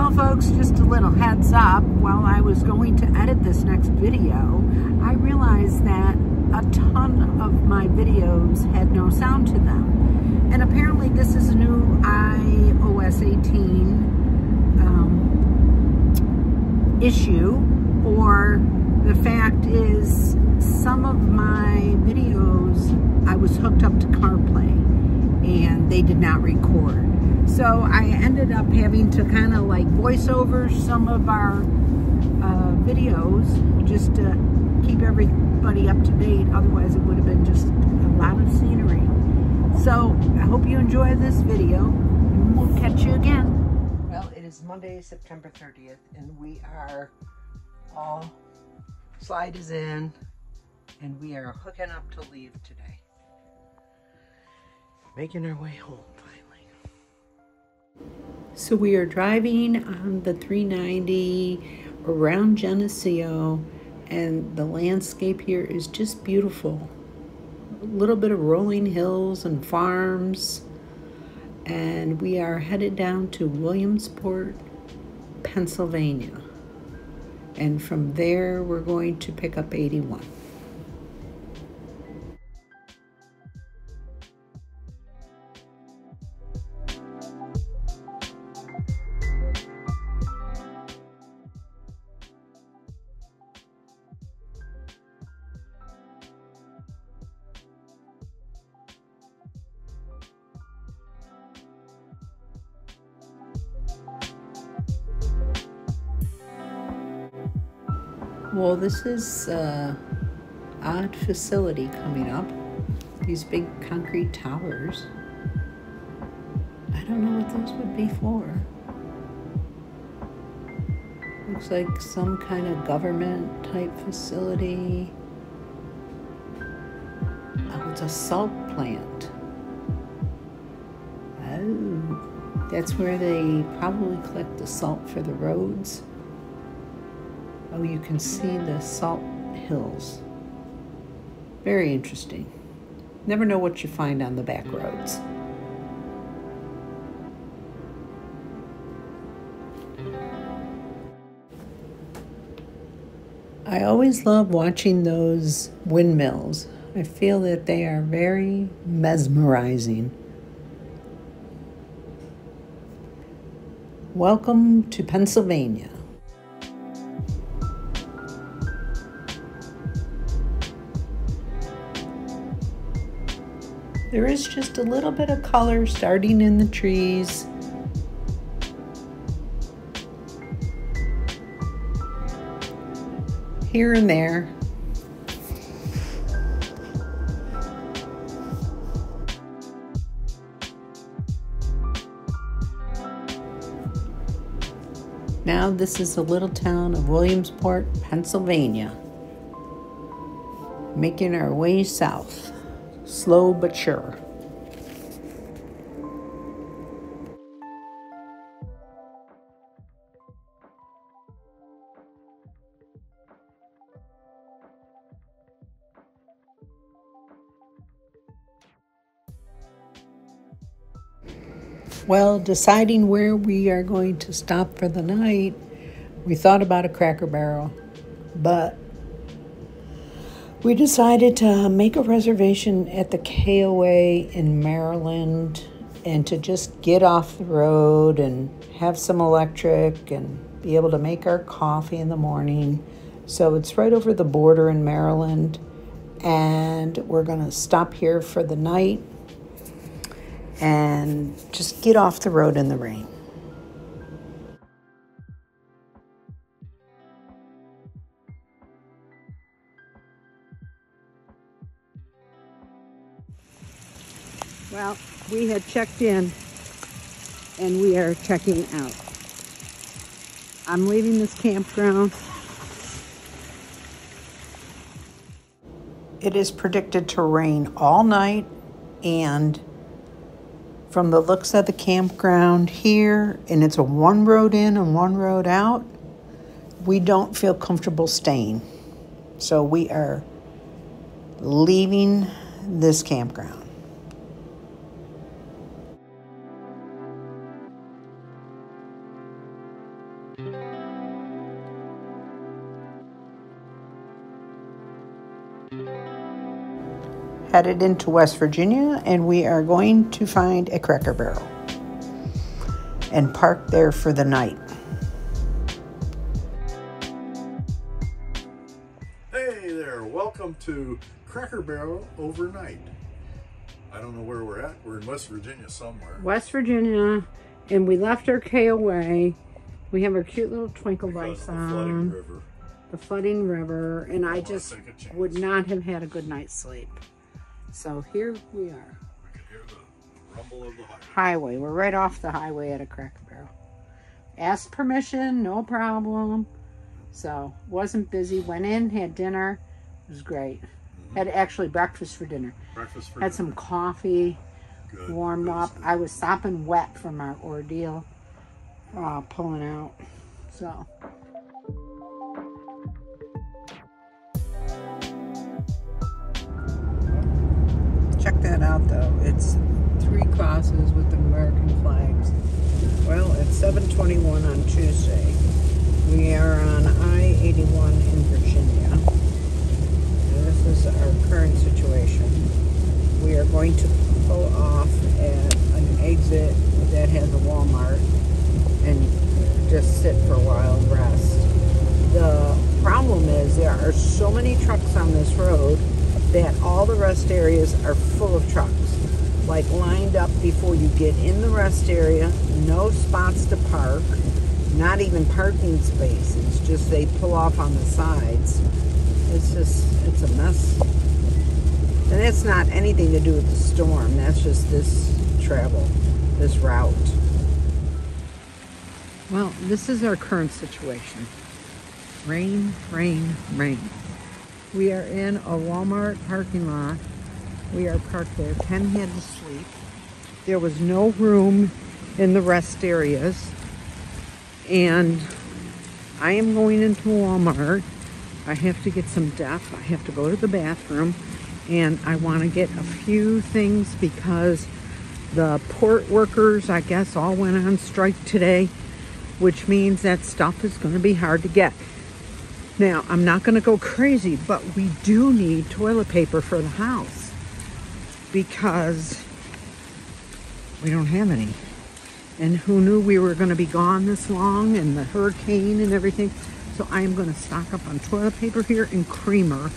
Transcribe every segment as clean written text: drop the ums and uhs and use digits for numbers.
Well, folks, just a little heads up. While I was going to edit this next video, I realized that a ton of my videos had no sound to them. And apparently this is a new iOS 18 issue, or the fact is some of my videos I was hooked up to CarPlay and they did not record. So I ended up having to kind of like voice over some of our videos just to keep everybody up to date. Otherwise it would have been just a lot of scenery. So I hope you enjoy this video and we'll catch you again. Well, it is Monday, September 30th, and we are all, slide is in, and we are hooking up to leave today. Making our way home finally. So we are driving on the 390 around Geneseo, and the landscape here is just beautiful. A little bit of rolling hills and farms, and we are headed down to Williamsport, Pennsylvania. And from there, we're going to pick up 81. Well, this is an odd facility coming up. These big concrete towers. I don't know what those would be for. Looks like some kind of government type facility. Oh, it's a salt plant. Oh, that's where they probably collect the salt for the roads. Oh, you can see the salt hills. Very interesting. Never know what you find on the back roads. I always love watching those windmills. I feel that they are very mesmerizing. Welcome to Pennsylvania. There is just a little bit of color starting in the trees. Here and there. Now this is the little town of Williamsport, Pennsylvania. Making our way south. Slow but sure. Well, deciding where we are going to stop for the night, we thought about a Cracker Barrel, but we decided to make a reservation at the KOA in Maryland and to just get off the road and have some electric and be able to make our coffee in the morning. So it's right over the border in Maryland, and we're going to stop here for the night and just get off the road in the rain. Well, we had checked in and we are checking out. I'm leaving this campground. It is predicted to rain all night, and from the looks of the campground here, and it's a one road in and one road out, we don't feel comfortable staying. So we are leaving this campground. Headed into West Virginia, and we are going to find a Cracker Barrel and park there for the night. Hey there, welcome to Cracker Barrel overnight. I don't know where we're at. We're in West Virginia somewhere. West Virginia, and we left our KOA. We have our cute little twinkle lights on. The flooding river, and I just would not have had a good night's sleep. So here we are. We can hear the rumble of the highway. We're right off the highway at a Cracker Barrel. Asked permission, no problem. So wasn't busy. Went in, had dinner. It was great. Had actually breakfast for dinner. Had some coffee. Good. Warmed up. I was sopping wet from our ordeal, pulling out. So. Check that out though. It's 3 crosses with the American flags. Well, it's 7:21 on Tuesday. We are on I-81 in Virginia. And this is our current situation. We are going to pull off at an exit that has a Walmart and just sit for a while and rest. The problem is there are so many trucks on this road that all the rest areas are full of trucks, like lined up before you get in the rest area. No spots to park, not even parking spaces, just they pull off on the sides. It's a mess. And that's not anything to do with the storm, that's just this travel, this route. Well, this is our current situation. Rain, rain, rain. We are in a Walmart parking lot. We are parked there. Ken had to sleep. There was no room in the rest areas. And I am going into Walmart. I have to get some Def. I have to go to the bathroom. And I want to get a few things because the port workers, I guess, all went on strike today, which means that stuff is going to be hard to get. Now, I'm not going to go crazy, but we do need toilet paper for the house because we don't have any. And who knew we were going to be gone this long and the hurricane and everything. So I am going to stock up on toilet paper here and creamer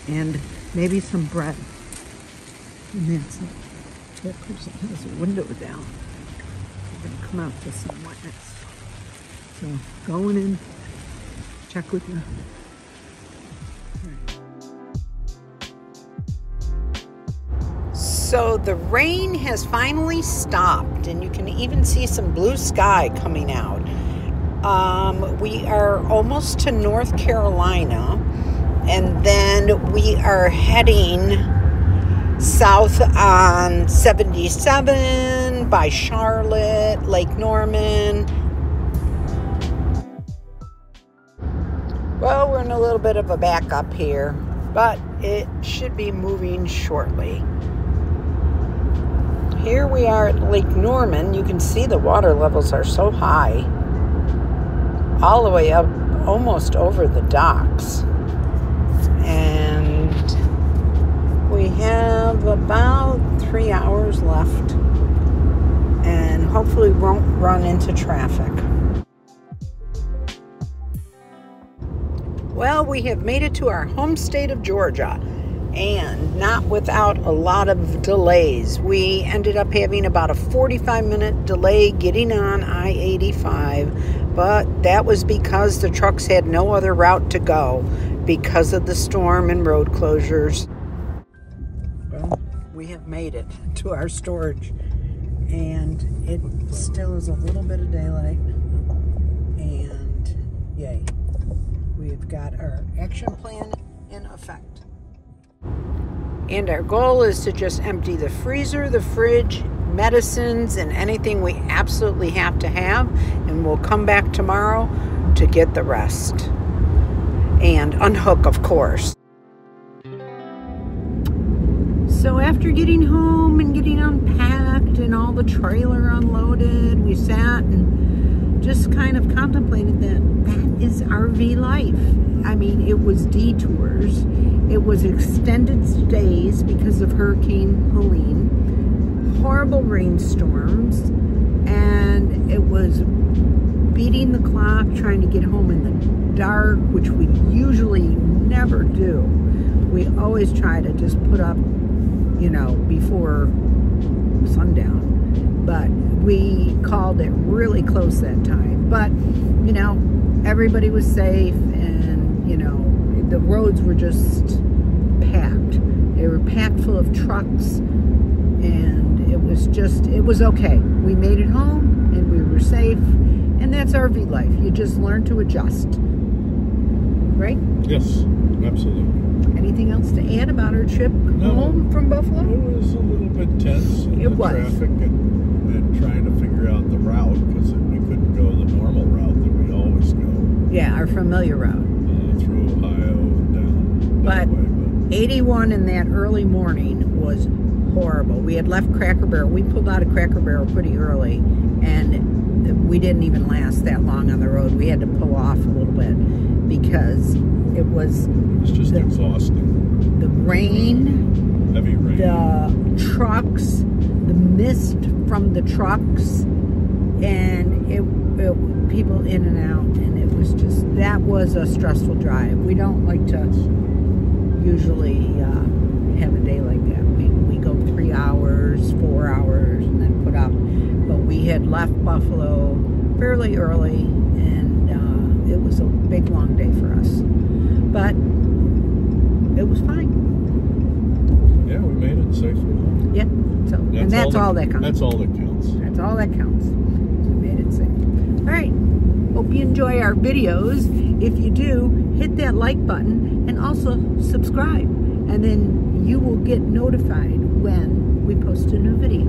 and maybe some bread. And that's it. That person has a window down. We're going to come out to some wetness. So going in. Check with you. So the rain has finally stopped and you can even see some blue sky coming out. We are almost to North Carolina and then we are heading south on 77 by Charlotte, Lake Norman. Well, we're in a little bit of a backup here, but it should be moving shortly. Here we are at Lake Norman. You can see the water levels are so high, all the way up almost over the docks. And we have about 3 hours left, and hopefully won't run into traffic. Well, we have made it to our home state of Georgia, and not without a lot of delays. We ended up having about a 45-minute delay getting on I-85, but that was because the trucks had no other route to go because of the storm and road closures. Well, we have made it to our storage, and it still is a little bit of daylight, and yay. We've got our action plan in effect. And our goal is to just empty the freezer, the fridge, medicines, and anything we absolutely have to have. And we'll come back tomorrow to get the rest. And unhook, of course. So after getting home and getting unpacked and all the trailer unloaded, we sat and just kind of contemplated that is RV life. I mean, it was detours. It was extended stays because of Hurricane Helene, horrible rainstorms, and it was beating the clock, trying to get home in the dark, which we usually never do. We always try to just put up, you know, before sundown. But we called it really close that time. But, you know, everybody was safe, and, you know, the roads were just packed. They were packed full of trucks, and it was just, it was okay. We made it home, and we were safe, and that's RV life. You just learn to adjust. Right? Yes, absolutely. Anything else to add about our trip home from Buffalo? It was a little bit tense. It was. Traffic and trying to figure out the route, because we couldn't go the normal route that we always go. Yeah, our familiar route. Through Ohio and down But that way. 81 in that early morning was horrible. We had left Cracker Barrel. We pulled out of Cracker Barrel pretty early, and we didn't even last that long on the road. We had to pull off a little bit because it was just exhausting. The rain, heavy rain, the trucks, the mist from the trucks, and it people in and out, and it was just, that was a stressful drive. We don't like to usually have a day like that. We go 3 hours, 4 hours, and then put up. But we had left Buffalo fairly early, and it was a big, long day for us. But it was fine. Yeah, we made it safely home. Yeah. So, and that's all that counts. That's all that counts. That's all that counts. We made it safe. All right. Hope you enjoy our videos. If you do, hit that like button and also subscribe. And then you will get notified when we post a new video.